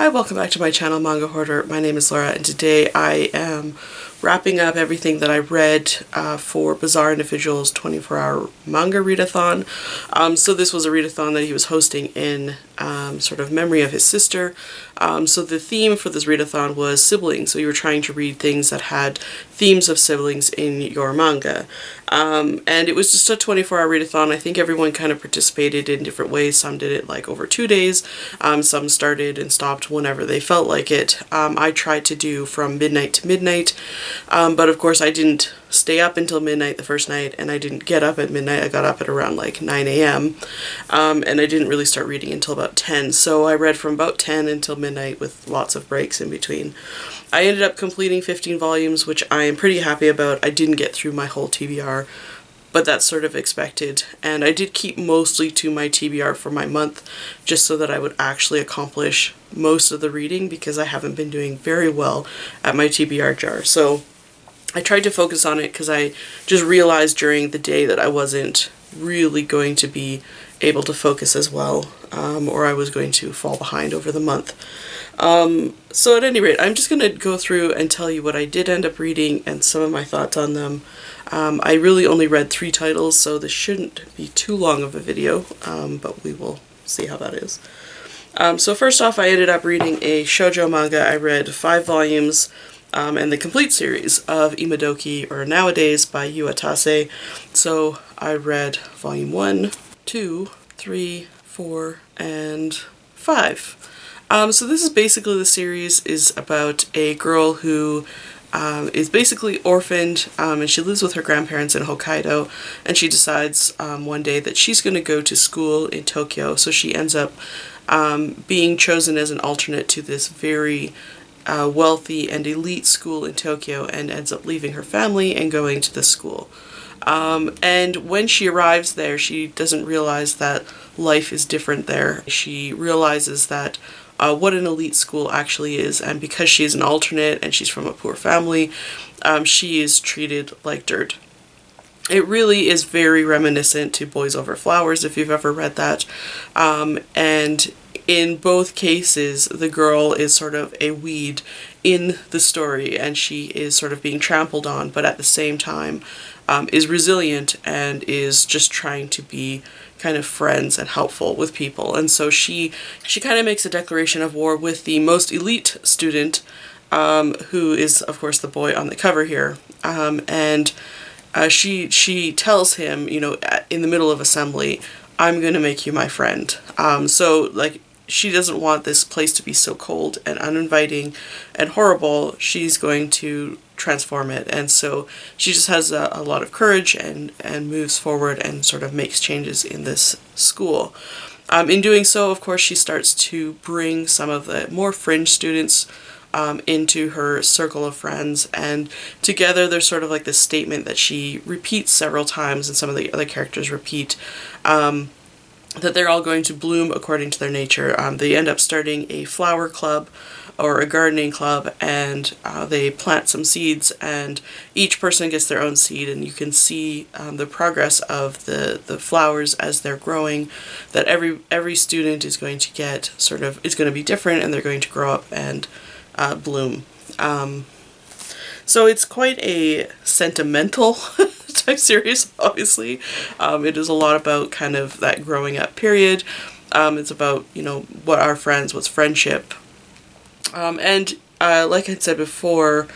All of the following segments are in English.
Hi, welcome back to my channel, Manga Hoarder. My name is Laura, and today I am wrapping up everything that I read for Bizarre Individual's 24-hour manga readathon. So this was a readathon that he was hosting in sort of memory of his sister. So the theme for this readathon was siblings. So you were trying to read things that had themes of siblings in your manga. And it was just a 24-hour readathon. I think everyone kind of participated in different ways. Some did it like over 2 days. Some started and stopped whenever they felt like it. I tried to do from midnight to midnight, but of course I didn't stay up until midnight the first night, and I didn't get up at midnight. I got up at around like 9 a.m. And I didn't really start reading until about 10. So I read from about 10 until midnight with lots of breaks in between. I ended up completing 15 volumes, which I am pretty happy about. I didn't get through my whole TBR, but that's sort of expected. And I did keep mostly to my TBR for my month, just so that I would actually accomplish most of the reading, because I haven't been doing very well at my TBR jar. So I tried to focus on it because I just realized during the day that I wasn't really going to be able to focus as well, or I was going to fall behind over the month. So at any rate, I'm just going to go through and tell you what I did end up reading and some of my thoughts on them. I really only read 3 titles, so this shouldn't be too long of a video, but we will see how that is. So first off, I ended up reading a shoujo manga. I read 5 volumes and the complete series of Imadoki, or Nowadays, by Uetase. So I read volume 1, 2, 3, 4, and 5. So this is basically, the series is about a girl who is basically orphaned, and she lives with her grandparents in Hokkaido, and she decides one day that she's going to go to school in Tokyo. So she ends up being chosen as an alternate to this very wealthy and elite school in Tokyo, and ends up leaving her family and going to the school. And when she arrives there, she doesn't realize that life is different there. She realizes that what an elite school actually is, and because she is an alternate and she's from a poor family, she is treated like dirt. It really is very reminiscent to Boys Over Flowers, if you've ever read that. And in both cases, the girl is sort of a weed in the story, and she is sort of being trampled on, but at the same time is resilient and is just trying to be kind of friends and helpful with people. And so she kind of makes a declaration of war with the most elite student, who is of course the boy on the cover here, and she tells him, you know, in the middle of assembly, "I'm gonna make you my friend." So like, she doesn't want this place to be so cold and uninviting and horrible. She's going to transform it, and so she just has a lot of courage and moves forward and sort of makes changes in this school. In doing so, of course, she starts to bring some of the more fringe students into her circle of friends, and together they're sort of like this statement that she repeats several times, and some of the other characters repeat, that they're all going to bloom according to their nature. They end up starting a flower club or a gardening club, and they plant some seeds, and each person gets their own seed, and you can see the progress of the flowers as they're growing, that every student is going to get sort of, it's going to be different, and they're going to grow up and bloom. So it's quite a sentimental type series, obviously. It is a lot about kind of that growing up period. It's about, you know, what are friends, what's friendship. And like I said before,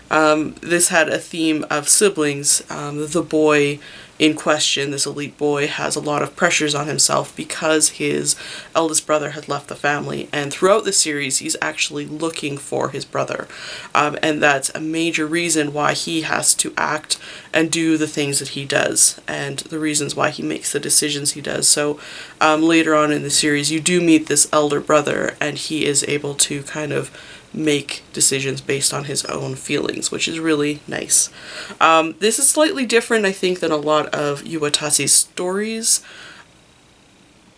this had a theme of siblings. The boy in question, this elite boy, has a lot of pressures on himself because his eldest brother had left the family, and throughout the series he's actually looking for his brother, and that's a major reason why he has to act and do the things that he does, and the reasons why he makes the decisions he does. So later on in the series you do meet this elder brother, and he is able to kind of make decisions based on his own feelings, which is really nice. This is slightly different, I think, than a lot of Uetase's stories,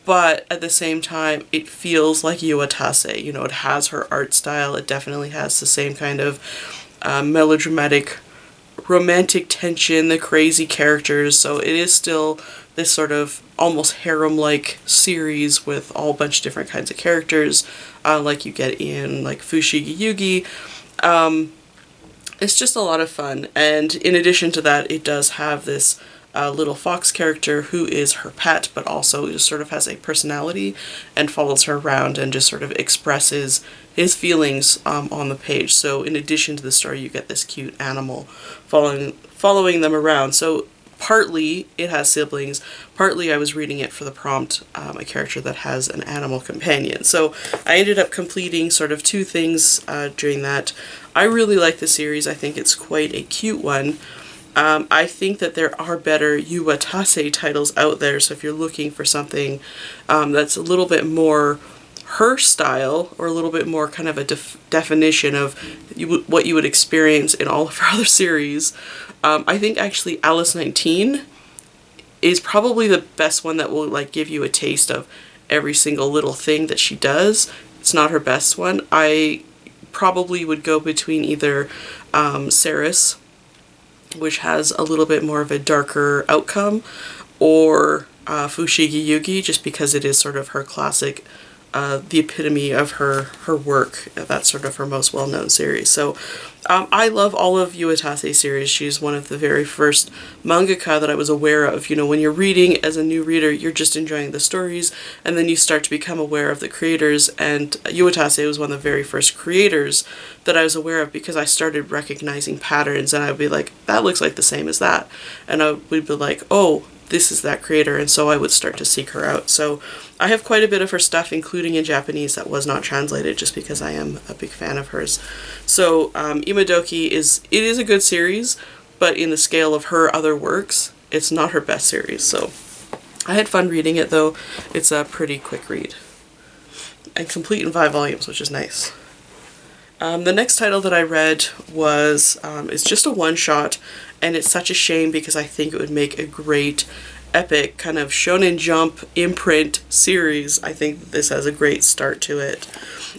but at the same time it feels like Uetase. You know, it has her art style, it definitely has the same kind of melodramatic romantic tension, the crazy characters, so it is still this sort of almost harem-like series with all a bunch of different kinds of characters, like you get in like Fushigi Yugi. It's just a lot of fun, and in addition to that, it does have this little fox character who is her pet, but also just sort of has a personality and follows her around and just sort of expresses his feelings on the page. So in addition to the story, you get this cute animal following them around. So partly it has siblings, partly I was reading it for the prompt, a character that has an animal companion. So I ended up completing sort of two things during that. I really like the series. I think it's quite a cute one. I think that there are better Yuwatase titles out there, so if you're looking for something that's a little bit more her style, or a little bit more kind of a definition of what you would experience in all of her other series, I think actually Alice 19 is probably the best one that will like give you a taste of every single little thing that she does. It's not her best one. I probably would go between either Saris, which has a little bit more of a darker outcome, or Fushigi Yugi, just because it is sort of her classic, the epitome of her work. That's sort of her most well-known series. So I love all of Yuwatase series. She's one of the very first mangaka that I was aware of. You know, when you're reading as a new reader, you're just enjoying the stories, and then you start to become aware of the creators, and Yuwatase was one of the very first creators that I was aware of, because I started recognizing patterns, and I would be like, that looks like the same as that. And I would be like, oh, this is that creator, and so I would start to seek her out. So I have quite a bit of her stuff, including in Japanese, that was not translated, just because I am a big fan of hers. So Imadoki is a good series, but in the scale of her other works, it's not her best series. So I had fun reading it, though. It's a pretty quick read, and complete in 5 volumes, which is nice. The next title that I read was it's just a one-shot, and it's such a shame because I think it would make a great epic kind of Shonen Jump imprint series. I think this has a great start to it.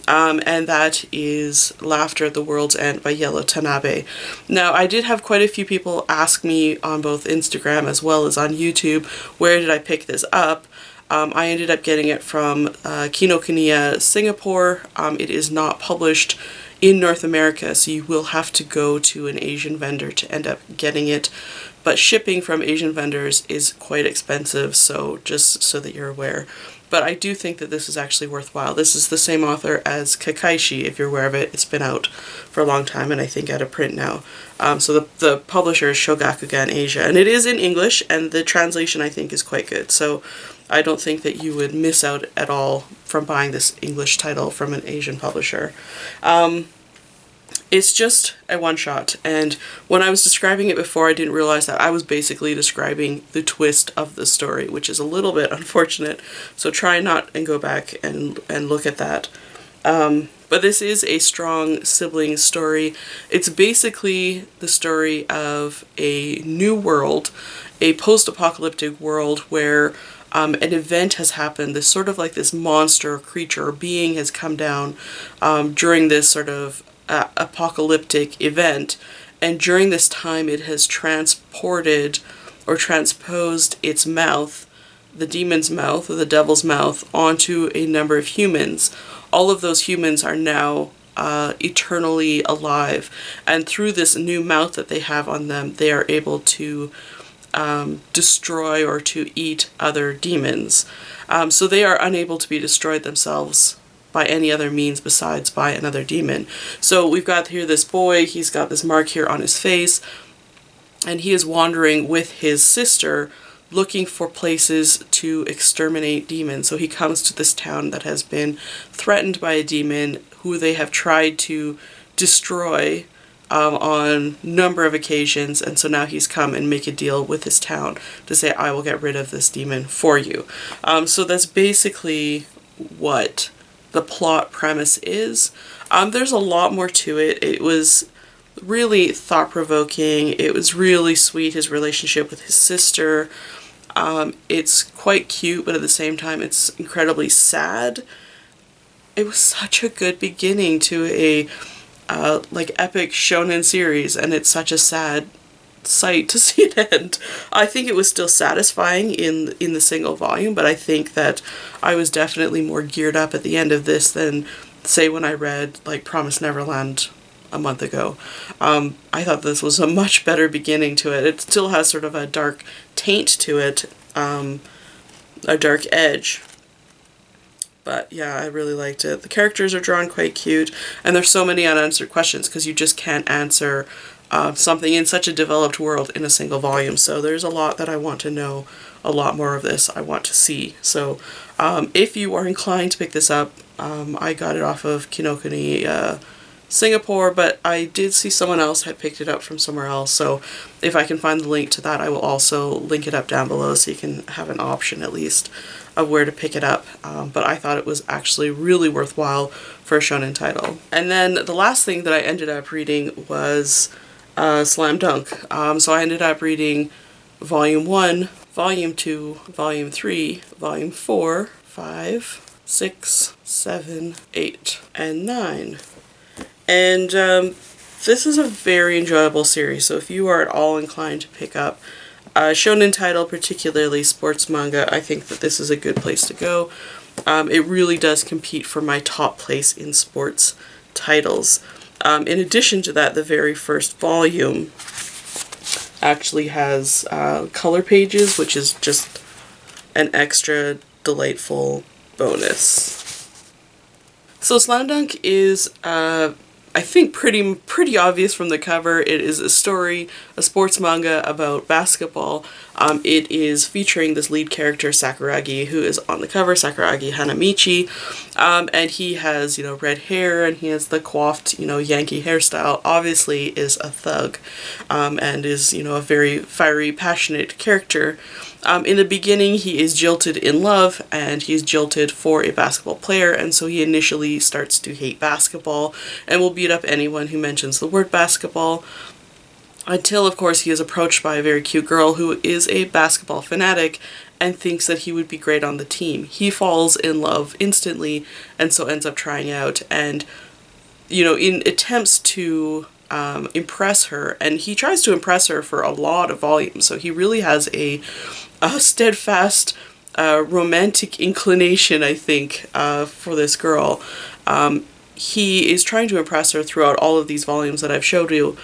And that is Laughter at the World's End by Yellow Tanabe. Now, I did have quite a few people ask me on both Instagram as well as on YouTube, where did I pick this up? I ended up getting it from Kinokuniya Singapore. It is not published in North America, so you will have to go to an Asian vendor to end up getting it. But shipping from Asian vendors is quite expensive, so just so that you're aware. But I do think that this is actually worthwhile. This is the same author as Kakaishi, if you're aware of it. It's been out for a long time, and I think out of print now. So the publisher is Shogakukan Asia, and it is in English, and the translation I think is quite good. So I don't think that you would miss out at all from buying this English title from an Asian publisher. It's just a one-shot, and when I was describing it before, I didn't realize that I was basically describing the twist of the story, which is a little bit unfortunate, so try not and go back and look at that. But this is a strong sibling story. It's basically the story of a new world, a post-apocalyptic world where an event has happened. This sort of like this monster or creature or being has come down during this sort of apocalyptic event, and during this time it has transported or transposed its mouth, the demon's mouth or the devil's mouth, onto a number of humans. All of those humans are now eternally alive, and through this new mouth that they have on them, they are able to destroy or to eat other demons. So they are unable to be destroyed themselves by any other means besides by another demon. So we've got here this boy, he's got this mark here on his face, and he is wandering with his sister looking for places to exterminate demons. So he comes to this town that has been threatened by a demon who they have tried to destroy on a number of occasions, and so now he's come and make a deal with this town to say, I will get rid of this demon for you. So that's basically what the plot premise is. There's a lot more to it. It was really thought-provoking. It was really sweet, his relationship with his sister. It's quite cute, but at the same time it's incredibly sad. It was such a good beginning to a like epic shonen series, and it's such a sad sight to see it end. I think it was still satisfying in the single volume, but I think that I was definitely more geared up at the end of this than, say, when I read like Promised Neverland a month ago. I thought this was a much better beginning to it. It still has sort of a dark taint to it, a dark edge. But yeah, I really liked it. The characters are drawn quite cute, and there's so many unanswered questions because you just can't answer something in such a developed world in a single volume. So there's a lot that I want to know, a lot more of this I want to see. So if you are inclined to pick this up, I got it off of Kinokuni Singapore, but I did see someone else had picked it up from somewhere else. So if I can find the link to that, I will also link it up down below so you can have an option at least of where to pick it up. But I thought it was actually really worthwhile for a shonen title. And then the last thing that I ended up reading was Slam Dunk. So I ended up reading Volume 1, Volume 2, Volume 3, Volume 4, 5, 6, 7, 8, and 9. And this is a very enjoyable series, so if you are at all inclined to pick up a shonen title, particularly sports manga, I think that this is a good place to go. It really does compete for my top place in sports titles. In addition to that, the very first volume actually has color pages, which is just an extra delightful bonus. So Slam Dunk is I think pretty obvious from the cover. It is a story, a sports manga about basketball. It is featuring this lead character, Sakuragi, who is on the cover, Sakuragi Hanamichi, and he has, red hair, and he has the coiffed, Yankee hairstyle, obviously is a thug, and is, a very fiery, passionate character. In the beginning, he is jilted in love, and he's jilted for a basketball player, and so he initially starts to hate basketball and will beat up anyone who mentions the word basketball, until, of course, he is approached by a very cute girl who is a basketball fanatic and thinks that he would be great on the team. He falls in love instantly, and so ends up trying out, and, in attempts to impress her, and he tries to impress her for a lot of volumes, so he really has a steadfast romantic inclination, I think, for this girl. He is trying to impress her throughout all of these volumes that I've showed you.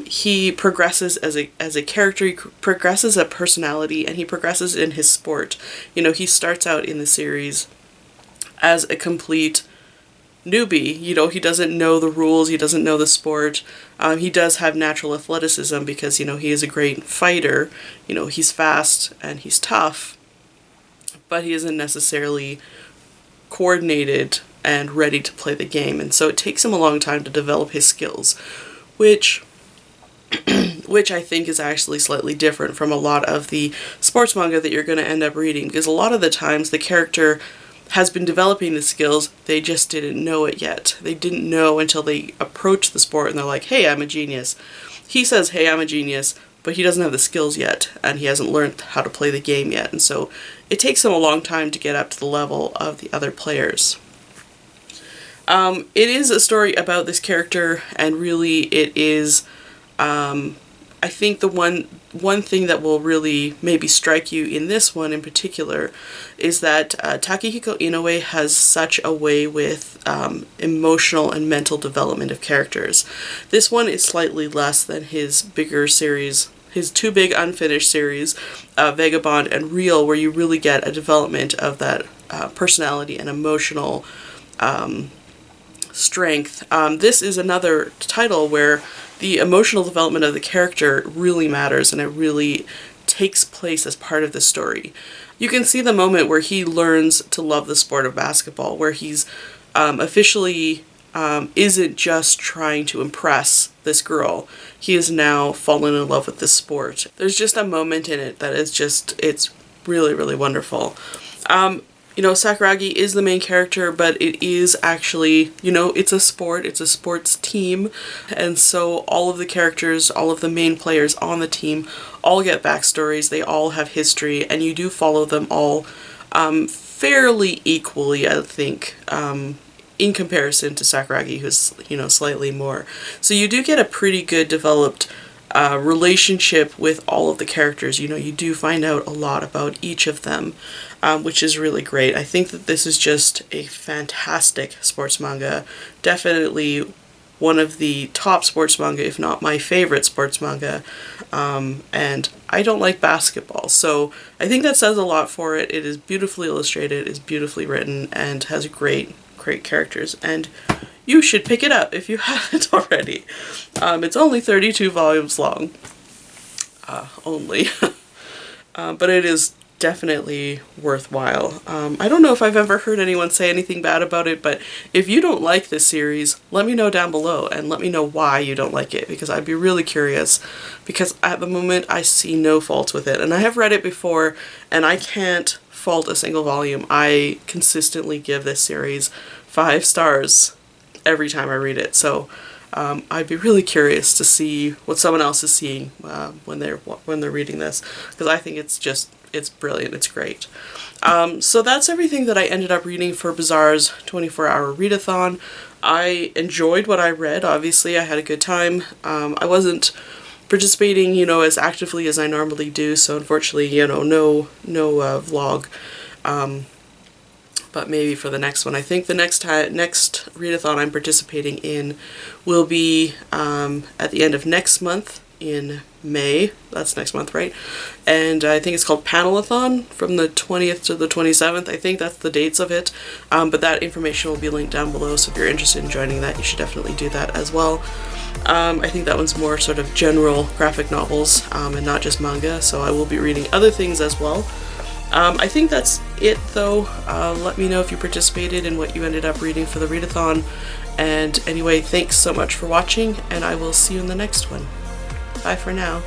He progresses as a character, he progresses a personality, and he progresses in his sport. He starts out in the series as a complete newbie. He doesn't know the rules, he doesn't know the sport. He does have natural athleticism because, he is a great fighter. He's fast and he's tough, but he isn't necessarily coordinated and ready to play the game. And so it takes him a long time to develop his skills, which I think is actually slightly different from a lot of the sports manga that you're going to end up reading, because a lot of the times the character has been developing the skills, they just didn't know it yet. They didn't know until they approach the sport and they're like, hey, I'm a genius. He says, hey, I'm a genius, but he doesn't have the skills yet, and he hasn't learned how to play the game yet, and so it takes him a long time to get up to the level of the other players. It is a story about this character, and really it is, I think the one thing that will really maybe strike you in this one in particular is that Takehiko Inoue has such a way with emotional and mental development of characters. This one is slightly less than his bigger series, his two big unfinished series, Vagabond and Real, where you really get a development of that personality and emotional strength. This is another title where the emotional development of the character really matters, and it really takes place as part of the story. You can see the moment where he learns to love the sport of basketball, where he's officially isn't just trying to impress this girl. He is now fallen in love with this sport. There's just a moment in it that is just, it's really, really wonderful. Sakuragi is the main character, but it is actually, it's a sport, it's a sports team, and so all of the characters, all of the main players on the team all get backstories, they all have history, and you do follow them all fairly equally, I think, in comparison to Sakuragi, who's, slightly more. So you do get a pretty good developed relationship with all of the characters. You know, you do find out a lot about each of them, which is really great. I think that this is just a fantastic sports manga. Definitely one of the top sports manga, if not my favorite sports manga. And I don't like basketball, so I think that says a lot for it. It is beautifully illustrated, is beautifully written, and has great characters. And you should pick it up if you haven't already. It's only 32 volumes long. Only. But it is definitely worthwhile. I don't know if I've ever heard anyone say anything bad about it, but if you don't like this series, let me know down below and let me know why you don't like it, because I'd be really curious, because at the moment I see no faults with it. And I have read it before and I can't fault a single volume. I consistently give this series 5 stars every time I read it. So I'd be really curious to see what someone else is seeing when they're reading this, because I think it's brilliant, it's great. So that's everything that I ended up reading for Bazaar's 24-hour readathon. I enjoyed what I read, obviously. I had a good time. I wasn't participating, you know, as actively as I normally do, so unfortunately, you know, no vlog. But maybe for the next one. I think the next readathon I'm participating in will be at the end of next month in May. That's next month, right? And I think it's called Panelathon from the 20th to the 27th. I think that's the dates of it. But that information will be linked down below, so if you're interested in joining that, you should definitely do that as well. I think that one's more sort of general graphic novels and not just manga, so I will be reading other things as well. I think that's it though. Let me know if you participated and what you ended up reading for the readathon. And anyway, thanks so much for watching, and I will see you in the next one. Bye for now.